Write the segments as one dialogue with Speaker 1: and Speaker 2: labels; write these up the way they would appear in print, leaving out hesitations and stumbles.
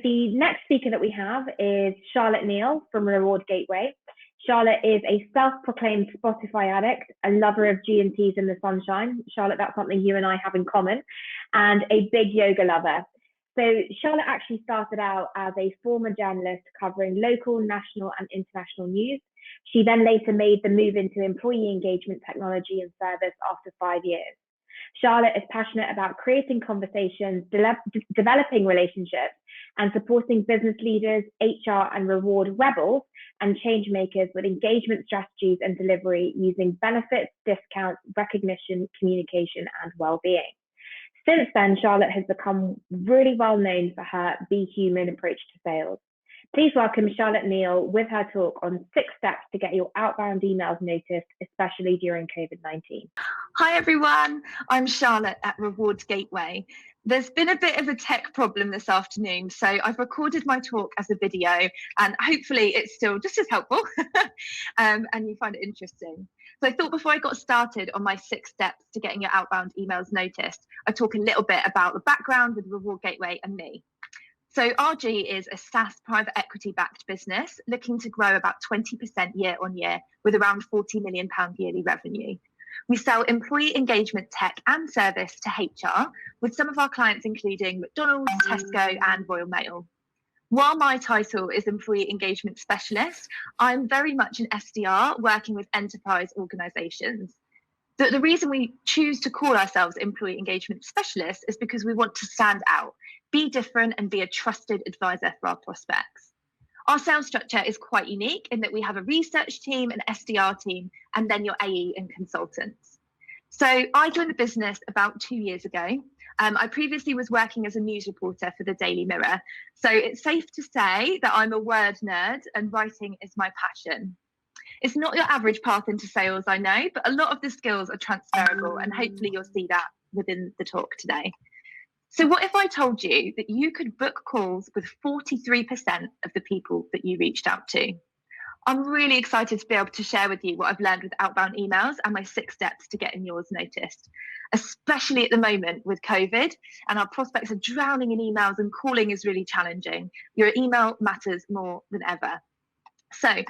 Speaker 1: the next speaker that we have is Charlotte Neal from Reward Gateway. Charlotte is a self-proclaimed Spotify addict, a lover of G&Ts in the sunshine. Charlotte, that's something you and I have in common, and a big yoga lover. So Charlotte actually started out as a former journalist covering local, national, and international news. She then later made the move into employee engagement technology and service after 5 years. Charlotte is passionate about creating conversations, developing relationships, and supporting business leaders, HR and reward rebels and change makers with engagement strategies and delivery using benefits, discounts, recognition, communication, and well-being. Since then, Charlotte has become really well known for her Be Human approach to sales. Please welcome Charlotte Neal with her talk on 6 steps to get your outbound emails noticed, especially during COVID-19.
Speaker 2: Hi everyone, I'm Charlotte at Reward Gateway. There's been a bit of a tech problem this afternoon, so I've recorded my talk as a video and hopefully it's still just as helpful and you find it interesting. So I thought before I got started on my 6 steps to getting your outbound emails noticed, I'd talk a little bit about the background with Reward Gateway and me. So RG is a SaaS private equity backed business looking to grow about 20% year on year with around £40 million yearly revenue. We sell employee engagement tech and service to HR with some of our clients including McDonald's, Tesco and Royal Mail. While my title is Employee Engagement Specialist, I'm very much an SDR working with enterprise organisations. The reason we choose to call ourselves Employee Engagement Specialists is because we want to stand out, be different and be a trusted advisor for our prospects. Our sales structure is quite unique in that we have a research team, an SDR team, and then your AE and consultants. So I joined the business about 2 years ago. I previously was working as a news reporter for the Daily Mirror. So it's safe to say that I'm a word nerd and writing is my passion. It's not your average path into sales, I know, but a lot of the skills are transferable and hopefully you'll see that within the talk today. So what if I told you that you could book calls with 43% of the people that you reached out to? I'm really excited to be able to share with you what I've learned with outbound emails and my 6 steps to getting yours noticed, especially at the moment with COVID and our prospects are drowning in emails and calling is really challenging. Your email matters more than ever. So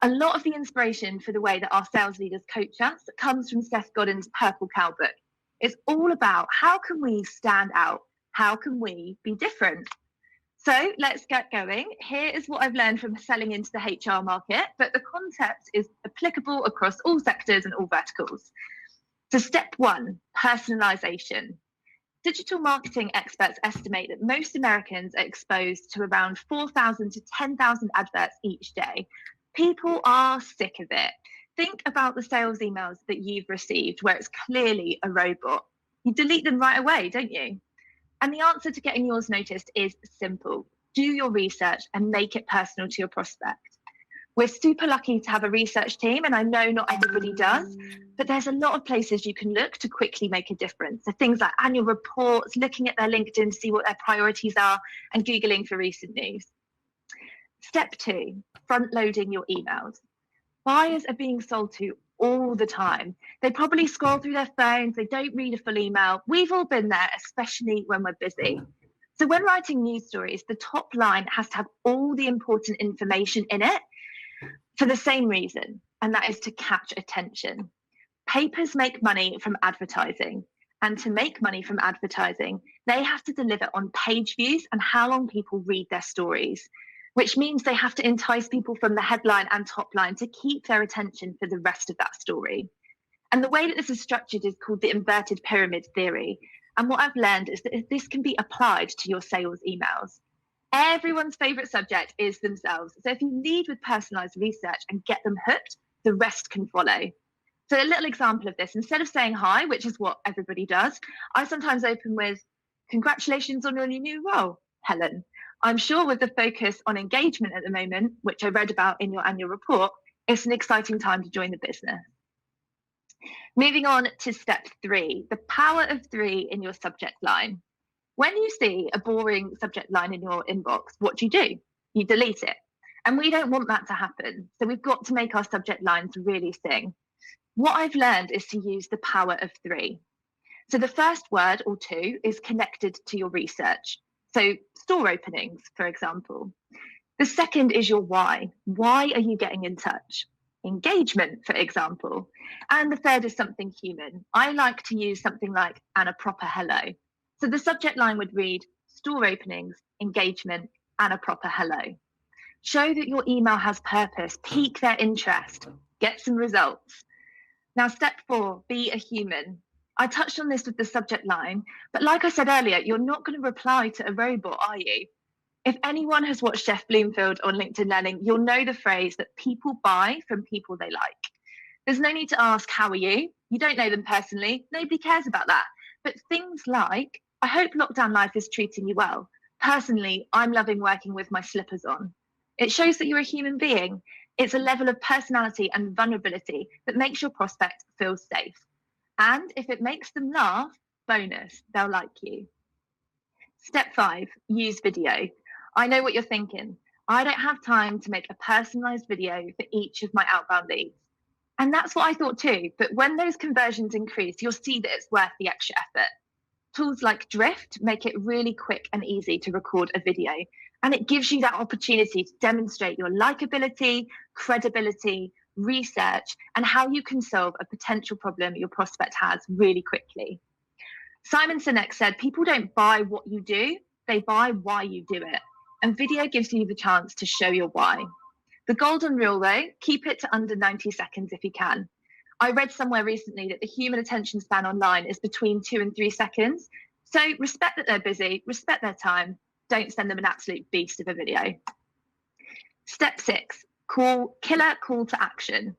Speaker 2: a lot of the inspiration for the way that our sales leaders coach us comes from Seth Godin's Purple Cow book. It's all about how can we stand out? How can we be different? So let's get going. Here is what I've learned from selling into the HR market, but the concept is applicable across all sectors and all verticals. So step 1, personalization. Digital marketing experts estimate that most Americans are exposed to around 4,000 to 10,000 adverts each day. People are sick of it. Think about the sales emails that you've received where it's clearly a robot. You delete them right away, don't you? And the answer to getting yours noticed is simple. Do your research and make it personal to your prospect. We're super lucky to have a research team, and I know not everybody does, but there's a lot of places you can look to quickly make a difference. So things like annual reports, looking at their LinkedIn to see what their priorities are, and Googling for recent news. Step 2, front loading your emails. Buyers are being sold to all the time. They probably scroll through their phones, they don't read a full email. We've all been there, especially when we're busy. So when writing news stories, the top line has to have all the important information in it for the same reason, and that is to catch attention. Papers make money from advertising, and to make money from advertising, they have to deliver on page views and how long people read their stories, which means they have to entice people from the headline and top line to keep their attention for the rest of that story. And the way that this is structured is called the inverted pyramid theory. And what I've learned is that this can be applied to your sales emails. Everyone's favorite subject is themselves. So if you lead with personalized research and get them hooked, the rest can follow. So a little example of this, instead of saying hi, which is what everybody does, I sometimes open with, congratulations on your new role, Helen. I'm sure with the focus on engagement at the moment, which I read about in your annual report, it's an exciting time to join the business. Moving on to step 3, the power of 3 in your subject line. When you see a boring subject line in your inbox, what do? You delete it. And we don't want that to happen. So we've got to make our subject lines really sing. What I've learned is to use the power of 3. So the first word or 2 is connected to your research. So store openings, for example. The second is your why. Why are you getting in touch? Engagement, for example. And the third is something human. I like to use something like and a proper hello. So the subject line would read store openings, engagement, and a proper hello. Show that your email has purpose, pique their interest, get some results. Now, step 4, be a human. I touched on this with the subject line, but like I said earlier, you're not going to reply to a robot, are you? If anyone has watched Jeff Bloomfield on LinkedIn Learning, you'll know the phrase that people buy from people they like. There's no need to ask, how are you? You don't know them personally. Nobody cares about that. But things like, I hope lockdown life is treating you well. Personally, I'm loving working with my slippers on. It shows that you're a human being. It's a level of personality and vulnerability that makes your prospect feel safe. And if it makes them laugh, bonus, they'll like you. Step 5, use video. I know what you're thinking. I don't have time to make a personalized video for each of my outbound leads. And that's what I thought too. But when those conversions increase, you'll see that it's worth the extra effort. Tools like Drift make it really quick and easy to record a video. And it gives you that opportunity to demonstrate your likability, credibility, research, and how you can solve a potential problem your prospect has really quickly. Simon Sinek said, people don't buy what you do, they buy why you do it. And video gives you the chance to show your why. The golden rule though, keep it to under 90 seconds if you can. I read somewhere recently that the human attention span online is between 2 and 3 seconds. So respect that they're busy, respect their time, don't send them an absolute beast of a video. Step 6, killer call to action.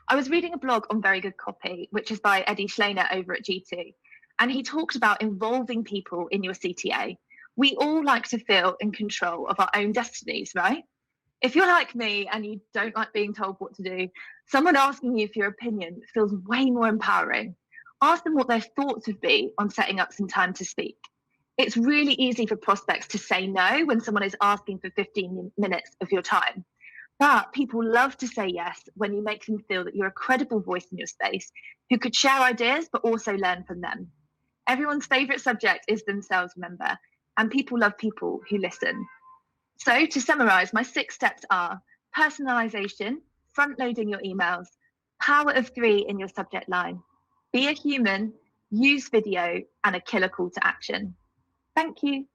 Speaker 2: I was reading a blog on Very Good Copy, which is by Eddie Schlaner over at G2, and he talked about involving people in your CTA. We all like to feel in control of our own destinies, right? If you're like me and you don't like being told what to do, someone asking you for your opinion feels way more empowering. Ask them what their thoughts would be on setting up some time to speak. It's really easy for prospects to say no when someone is asking for 15 minutes of your time. But people love to say yes when you make them feel that you're a credible voice in your space who could share ideas but also learn from them. Everyone's favorite subject is themselves, remember, and people love people who listen. So to summarize, my 6 steps are personalization, front loading your emails, power of 3 in your subject line, be a human, use video, and a killer call to action. Thank you.